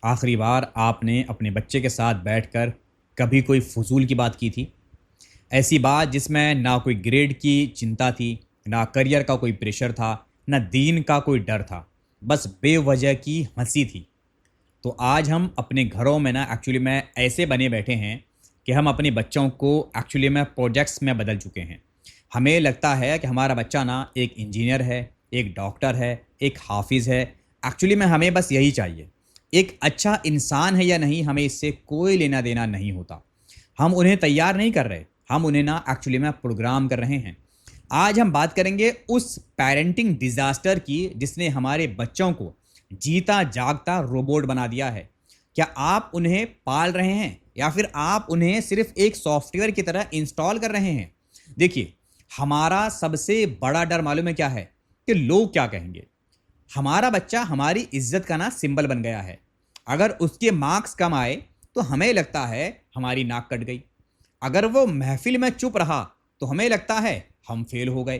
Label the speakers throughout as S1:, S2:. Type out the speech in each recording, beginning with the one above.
S1: आखिरी बार आपने अपने बच्चे के साथ बैठकर कभी कोई फजूल की बात की थी? ऐसी बात जिसमें ना कोई ग्रेड की चिंता थी, ना करियर का कोई प्रेशर था, ना दीन का कोई डर था, बस बेवजह की हंसी थी। तो आज हम अपने घरों में ना एक्चुअली में ऐसे बने बैठे हैं कि हम अपने बच्चों को एक्चुअली में प्रोजेक्ट्स में बदल चुके हैं। हमें लगता है कि हमारा बच्चा ना एक इंजीनियर है, एक डॉक्टर है, एक हाफिज़ है। एक्चुअली में हमें बस यही चाहिए। एक अच्छा इंसान है या नहीं, हमें इससे कोई लेना देना नहीं होता। हम उन्हें तैयार नहीं कर रहे, हम उन्हें ना एक्चुअली में प्रोग्राम कर रहे हैं। आज हम बात करेंगे उस पेरेंटिंग डिजास्टर की जिसने हमारे बच्चों को जीता जागता रोबोट बना दिया है। क्या आप उन्हें पाल रहे हैं या फिर आप उन्हें सिर्फ एक सॉफ्टवेयर की तरह इंस्टॉल कर रहे हैं? देखिए, हमारा सबसे बड़ा डर मालूम है क्या है? कि लोग क्या कहेंगे। हमारा बच्चा हमारी इज्जत का ना सिंबल बन गया है। अगर उसके मार्क्स कम आए तो हमें लगता है हमारी नाक कट गई। अगर वो महफिल में चुप रहा तो हमें लगता है हम फेल हो गए।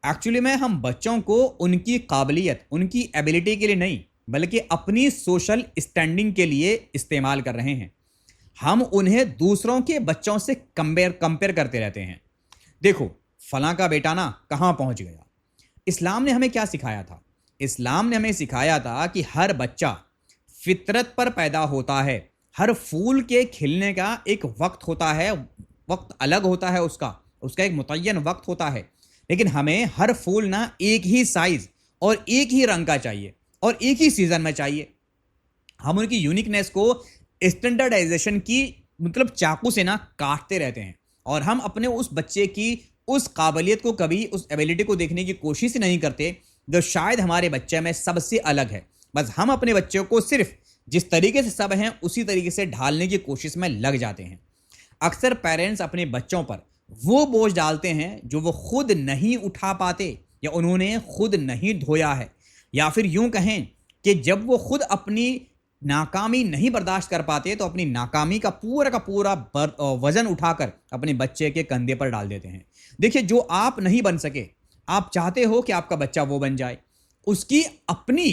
S1: एक्चुअली में हम बच्चों को उनकी काबिलियत, उनकी एबिलिटी के लिए नहीं, बल्कि अपनी सोशल स्टैंडिंग के लिए इस्तेमाल कर रहे हैं। हम उन्हें दूसरों के बच्चों से कंपेयर कंपेयर करते रहते हैं। देखो, फलां का बेटा ना कहाँ पहुंच गया। इस्लाम ने हमें क्या सिखाया था? इस्लाम ने हमें सिखाया था कि हर बच्चा फितरत पर पैदा होता है। हर फूल के खिलने का एक वक्त होता है, वक्त अलग होता है उसका, उसका एक मुतय्यन वक्त होता है। लेकिन हमें हर फूल ना एक ही साइज और एक ही रंग का चाहिए और एक ही सीजन में चाहिए। हम उनकी यूनिकनेस को स्टैंडर्डाइजेशन की मतलब चाकू से ना काटते रहते हैं और हम अपने उस बच्चे की उस काबिलियत को, कभी उस एबिलिटी को देखने की कोशिश ही नहीं करते जो शायद हमारे बच्चे में सबसे अलग है। बस हम अपने बच्चों को सिर्फ जिस तरीके से सब हैं उसी तरीके से ढालने की कोशिश में लग जाते हैं। अक्सर पेरेंट्स अपने बच्चों पर वो बोझ डालते हैं जो वो खुद नहीं उठा पाते या उन्होंने खुद नहीं ढोया है। या फिर यूं कहें कि जब वो खुद अपनी नाकामी नहीं बर्दाश्त कर पाते तो अपनी नाकामी का पूरा वजन उठाकर अपने बच्चे के कंधे पर डाल देते हैं। देखिए, जो आप नहीं बन सके, आप चाहते हो कि आपका बच्चा वो बन जाए। उसकी अपनी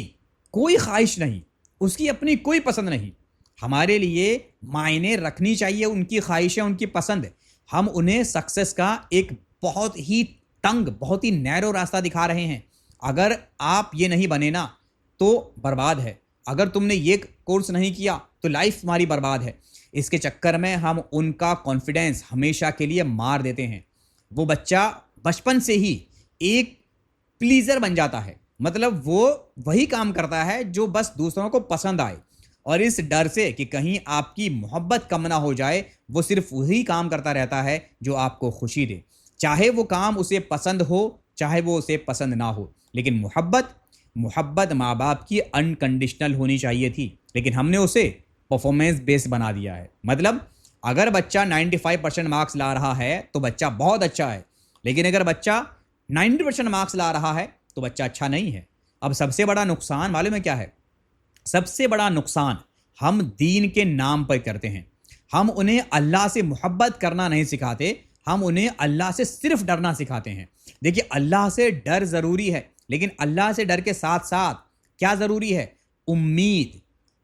S1: कोई ख्वाहिश नहीं, उसकी अपनी कोई पसंद नहीं। हमारे लिए मायने रखनी चाहिए उनकी ख्वाहिशें, उनकी पसंद। हम उन्हें सक्सेस का एक बहुत ही तंग, बहुत ही नैरो रास्ता दिखा रहे हैं। अगर आप ये नहीं बने ना तो बर्बाद है। अगर तुमने ये कोर्स नहीं किया तो लाइफ तुम्हारी बर्बाद है। इसके चक्कर में हम उनका कॉन्फिडेंस हमेशा के लिए मार देते हैं। वो बच्चा बचपन से ही एक प्लीजर बन जाता है। मतलब वो वही काम करता है जो बस दूसरों को पसंद आए, और इस डर से कि कहीं आपकी मोहब्बत कम ना हो जाए वो सिर्फ वही काम करता रहता है जो आपको खुशी दे। चाहे वो काम उसे पसंद हो, चाहे वो उसे पसंद ना हो। लेकिन मोहब्बत मोहब्बत माँ बाप की अनकंडीशनल होनी चाहिए थी, लेकिन हमने उसे परफॉर्मेंस बेस्ड बना दिया है। मतलब अगर बच्चा 95% मार्क्स ला रहा है तो बच्चा बहुत अच्छा है, लेकिन अगर बच्चा 90% मार्क्स ला रहा है तो बच्चा अच्छा नहीं है। अब सबसे बड़ा नुकसान मालूम है क्या है? सबसे बड़ा नुकसान हम दीन के नाम पर करते हैं। हम उन्हें अल्लाह से मोहब्बत करना नहीं सिखाते, हम उन्हें अल्लाह से सिर्फ डरना सिखाते हैं। देखिए, अल्लाह से डर ज़रूरी है, लेकिन अल्लाह से डर के साथ साथ क्या ज़रूरी है? उम्मीद।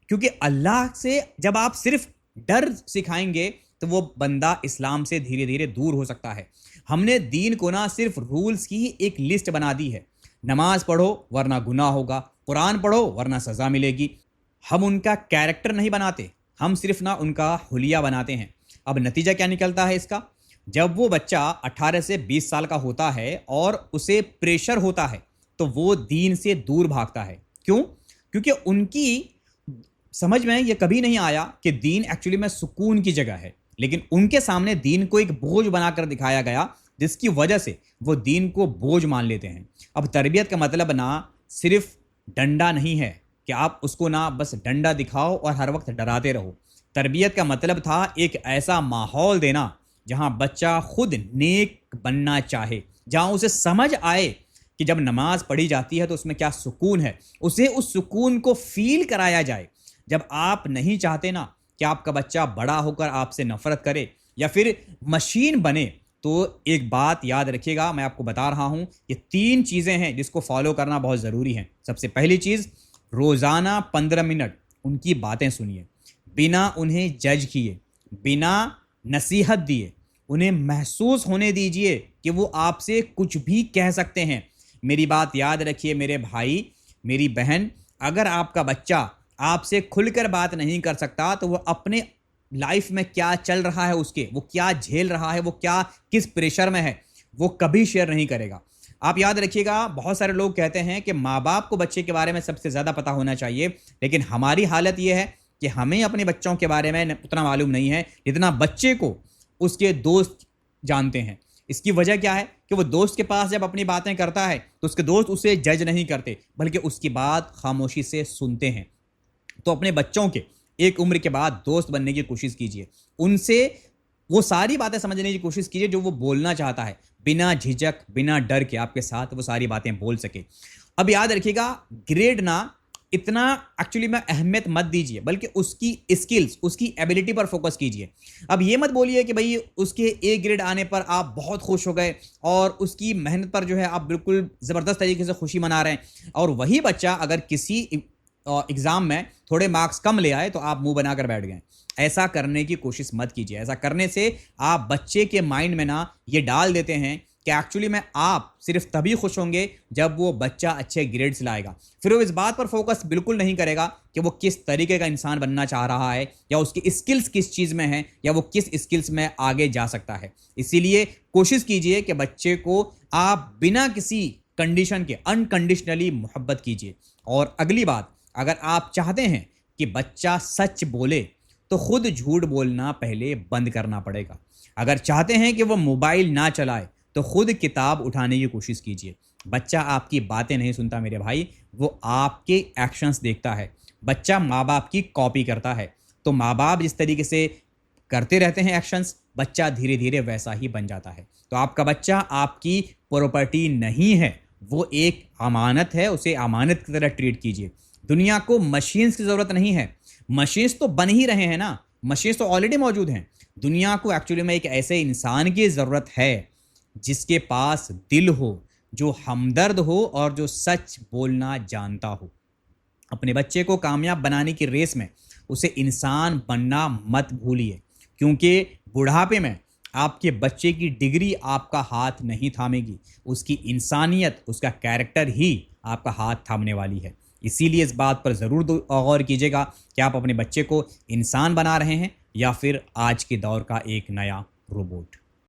S1: क्योंकि अल्लाह से जब आप सिर्फ डर सिखाएंगे तो वो बंदा इस्लाम से धीरे धीरे दूर हो सकता है। हमने दीन को ना सिर्फ रूल्स की एक लिस्ट बना दी है। नमाज पढ़ो वरना गुनाह होगा, कुरान पढ़ो वरना सज़ा मिलेगी। हम उनका कैरेक्टर नहीं बनाते, हम सिर्फ ना उनका हुलिया बनाते हैं। अब नतीजा क्या निकलता है इसका? जब वो बच्चा 18 से 20 साल का होता है और उसे प्रेशर होता है तो वो दीन से दूर भागता है। क्यों? क्योंकि उनकी समझ में ये कभी नहीं आया कि दीन एक्चुअली में सुकून की जगह है, लेकिन उनके सामने दीन को एक बोझ बनाकर दिखाया गया जिसकी वजह से वो दीन को बोझ मान लेते हैं। अब तरबियत का मतलब ना सिर्फ डंडा नहीं है कि आप उसको ना बस डंडा दिखाओ और हर वक्त डराते रहो। तरबियत का मतलब था एक ऐसा माहौल देना जहां बच्चा खुद नेक बनना चाहे, जहां उसे समझ आए कि जब नमाज पढ़ी जाती है तो उसमें क्या सुकून है, उसे उस सुकून को फील कराया जाए। जब आप नहीं चाहते ना कि आपका बच्चा बड़ा होकर आपसे नफरत करे या फिर मशीन बने, तो एक बात याद रखिएगा, मैं आपको बता रहा हूं, ये 3 चीजें हैं जिसको फॉलो करना बहुत जरूरी है। सबसे पहली चीज, रोजाना 15 मिनट उनकी बातें सुनिए, बिना उन्हें जज किए, बिना नसीहत दिए। उन्हें महसूस होने दीजिए कि वो आपसे कुछ भी कह सकते हैं। मेरी बात याद रखिए मेरे भाई, मेरी बहन, अगर आपका बच्चा आपसे खुलकर बात नहीं कर सकता तो वो अपने लाइफ में क्या चल रहा है, उसके वो क्या झेल रहा है, वो क्या किस प्रेशर में है, वो कभी शेयर नहीं करेगा। आप याद रखिएगा, बहुत सारे लोग कहते हैं कि माँ बाप को बच्चे के बारे में सबसे ज़्यादा पता होना चाहिए, लेकिन हमारी हालत यह है कि हमें अपने बच्चों के बारे में उतना मालूम नहीं है जितना बच्चे को उसके दोस्त जानते हैं। इसकी वजह क्या है कि वो दोस्त के पास जब अपनी बातें करता है तो उसके दोस्त उसे जज नहीं करते, बल्कि उसकी बात खामोशी से सुनते हैं। तो अपने बच्चों के एक उम्र के बाद दोस्त बनने की कोशिश कीजिए, उनसे वो सारी बातें समझने की कोशिश कीजिए जो वो बोलना चाहता है, बिना झिझक, बिना डर के आपके साथ वो सारी बातें बोल सके। अब याद रखिएगा, ग्रेड ना इतना एक्चुअली में अहमियत मत दीजिए, बल्कि उसकी स्किल्स, उसकी एबिलिटी पर फोकस कीजिए। अब ये मत बोलिए कि भाई उसके ए ग्रेड आने पर आप बहुत खुश हो गए और उसकी मेहनत पर जो है आप बिल्कुल ज़बरदस्त तरीके से खुशी मना रहे हैं, और वही बच्चा अगर किसी एग्ज़ाम में थोड़े मार्क्स कम ले आए तो आप मुंह बनाकर बैठ गए। ऐसा करने की कोशिश मत कीजिए। ऐसा करने से आप बच्चे के माइंड में ना ये डाल देते हैं कि एक्चुअली में आप सिर्फ तभी खुश होंगे जब वो बच्चा अच्छे ग्रेड्स लाएगा। फिर वो इस बात पर फोकस बिल्कुल नहीं करेगा कि वो किस तरीके का इंसान बनना चाह रहा है, या उसकी स्किल्स किस चीज़ में है, या वो किस स्किल्स में आगे जा सकता है। इसीलिए कोशिश कीजिए कि बच्चे को आप बिना किसी कंडीशन के अनकंडीशनली मोहब्बत कीजिए। और अगली बात, अगर आप चाहते हैं कि बच्चा सच बोले तो खुद झूठ बोलना पहले बंद करना पड़ेगा। अगर चाहते हैं कि वो मोबाइल ना चलाए तो खुद किताब उठाने की कोशिश कीजिए। बच्चा आपकी बातें नहीं सुनता मेरे भाई, वो आपके एक्शंस देखता है। बच्चा माँ बाप की कॉपी करता है, तो माँ बाप जिस तरीके से करते रहते हैं एक्शंस, बच्चा धीरे धीरे वैसा ही बन जाता है। तो आपका बच्चा आपकी प्रॉपर्टी नहीं है, वो एक अमानत है, उसे अमानत की तरह ट्रीट कीजिए। दुनिया को मशीन्स की ज़रूरत नहीं है, मशीन्स तो बन ही रहे हैं ना, मशीन्स तो ऑलरेडी मौजूद हैं। दुनिया को एक्चुअली में एक ऐसे इंसान की ज़रूरत है जिसके पास दिल हो, जो हमदर्द हो और जो सच बोलना जानता हो। अपने बच्चे को कामयाब बनाने की रेस में उसे इंसान बनना मत भूलिए, क्योंकि बुढ़ापे में आपके बच्चे की डिग्री आपका हाथ नहीं थामेगी, उसकी इंसानियत, उसका कैरेक्टर ही आपका हाथ थामने वाली है। इसीलिए इस बात पर ज़रूर गौर कीजिएगा कि आप अपने बच्चे को इंसान बना रहे हैं या फिर आज के दौर का एक नया रोबोट।